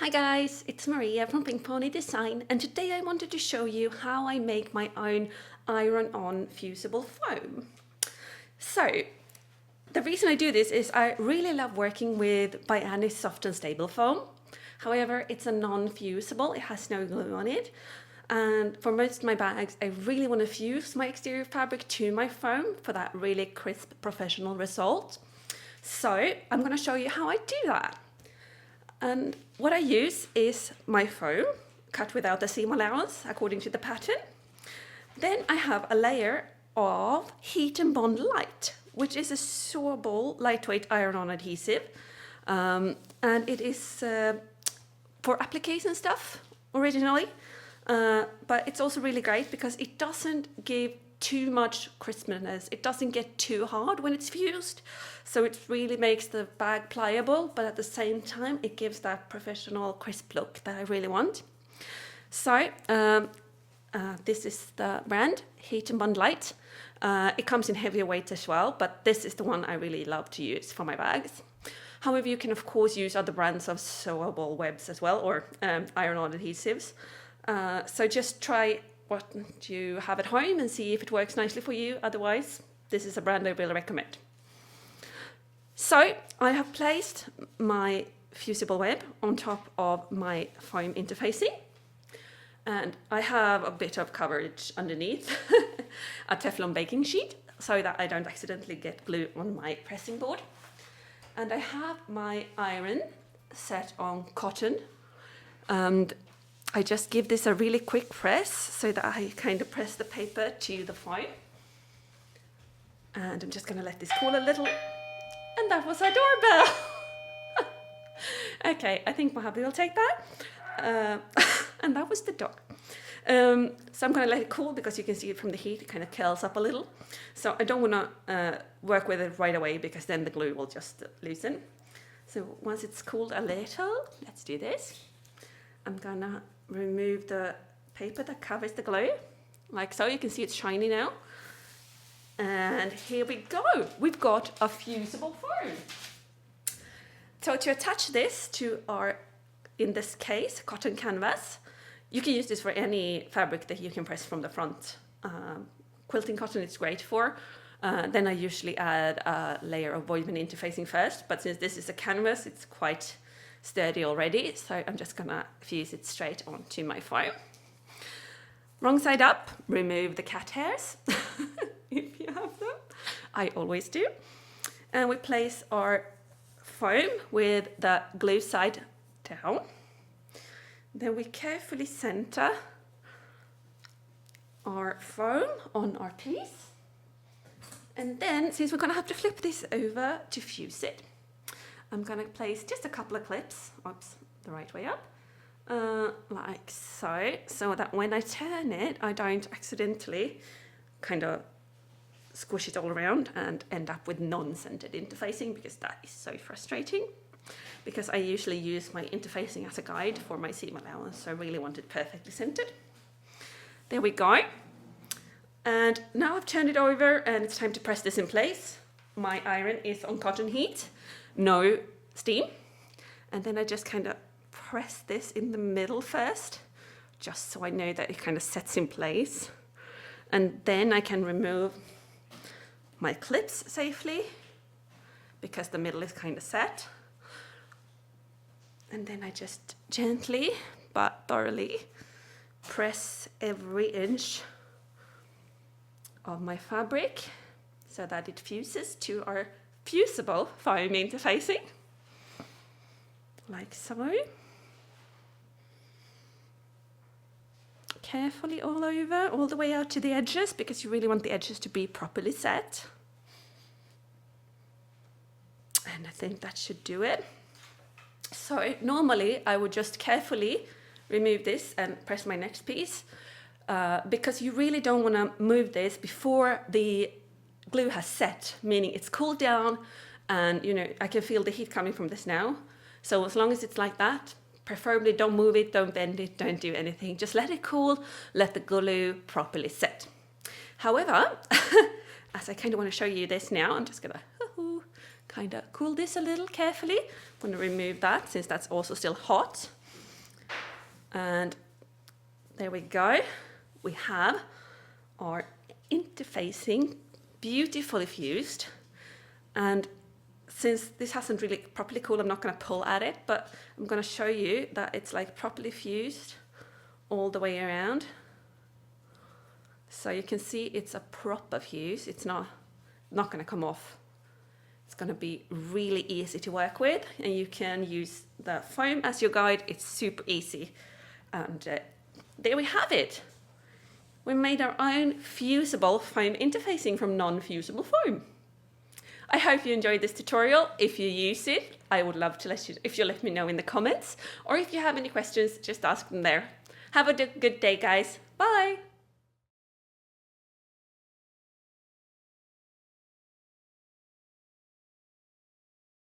Hi guys, it's Maria from Pink Pony Design, and today I wanted to show you how I make my own iron-on fusible foam. So, the reason I do this is I really love working with Bond soft and stable foam. However, it's a non-fusible, it has no glue on it. And for most of my bags, I really want to fuse my exterior fabric to my foam for that really crisp professional result. So, I'm going to show you how I do that. And what I use is my foam, cut without the seam allowance, according to the pattern. Then I have a layer of Heat and Bond Lite, which is a sewable, lightweight iron-on adhesive. And it is for appliques and stuff, originally. But it's also really great because it doesn't give too much crispness. It doesn't get too hard when it's fused. So it really makes the bag pliable, but at the same time, it gives that professional crisp look that I really want. So this is the brand, Heat and Bond Lite. It comes in heavier weight as well, but this is the one I really love to use for my bags. However, you can of course use other brands of sewable webs as well, or iron-on adhesives. So just try what you have at home and see if it works nicely for you. Otherwise, this is a brand I really recommend. So I have placed my fusible web on top of my foam interfacing, and I have a bit of coverage underneath, a Teflon baking sheet, so that I don't accidentally get glue on my pressing board. And I have my iron set on cotton, and I just give this a really quick press so that I kind of press the paper to the foam. And I'm just going to let this cool a little. And that was our doorbell. Okay, I think my hubby will take that. And that was the dog. So I'm going to let it cool because you can see it from the heat. It kind of curls up a little. So I don't want to work with it right away because then the glue will just loosen. So once it's cooled a little, let's do this. I'm going to remove the paper that covers the glue, like so. You can see it's shiny now. And here we go. We've got a fusible foam. So to attach this to our, in this case, cotton canvas, you can use this for any fabric that you can press from the front. Quilting cotton is great for. Then I usually add a layer of woven interfacing first, but since this is a canvas, it's quite sturdy already, so I'm just gonna fuse it straight onto my foam. Wrong side up, remove the cat hairs, if you have them. I always do. And we place our foam with the glue side down. Then we carefully center our foam on our piece. And then, since we're gonna have to flip this over to fuse it, I'm going to place just a couple of clips, oops, the right way up, like so that when I turn it, I don't accidentally kind of squish it all around and end up with non-centered interfacing, because that is so frustrating. Because I usually use my interfacing as a guide for my seam allowance, so I really want it perfectly centered. There we go. And now I've turned it over and it's time to press this in place. My iron is on cotton heat. No steam, and then I just kind of press this in the middle first, just so I know that it kind of sets in place, and then I can remove my clips safely because the middle is kind of set, and then I just gently but thoroughly press every inch of my fabric so that it fuses to our fusible foam interfacing, like so. Carefully all over, all the way out to the edges, because you really want the edges to be properly set. And I think that should do it. So normally I would just carefully remove this and press my next piece, because you really don't want to move this before the glue has set, meaning it's cooled down, and you know, I can feel the heat coming from this now. So as long as it's like that, preferably don't move it, don't bend it, don't do anything. Just let it cool, let the glue properly set. However, as I kind of want to show you this now, I'm just gonna kind of cool this a little carefully. I'm going to remove that since that's also still hot. And there we go. We have our interfacing beautifully fused. And since this hasn't really properly cooled, I'm not going to pull at it, but I'm going to show you that it's like properly fused all the way around. So you can see it's a proper fuse. It's not going to come off. It's going to be really easy to work with, and you can use the foam as your guide. It's super easy. And there we have it. We made our own fusible foam interfacing from non-fusible foam. I hope you enjoyed this tutorial. If you use it, I would love to if you let me know in the comments, or if you have any questions, just ask them there. Have a good day, guys. Bye.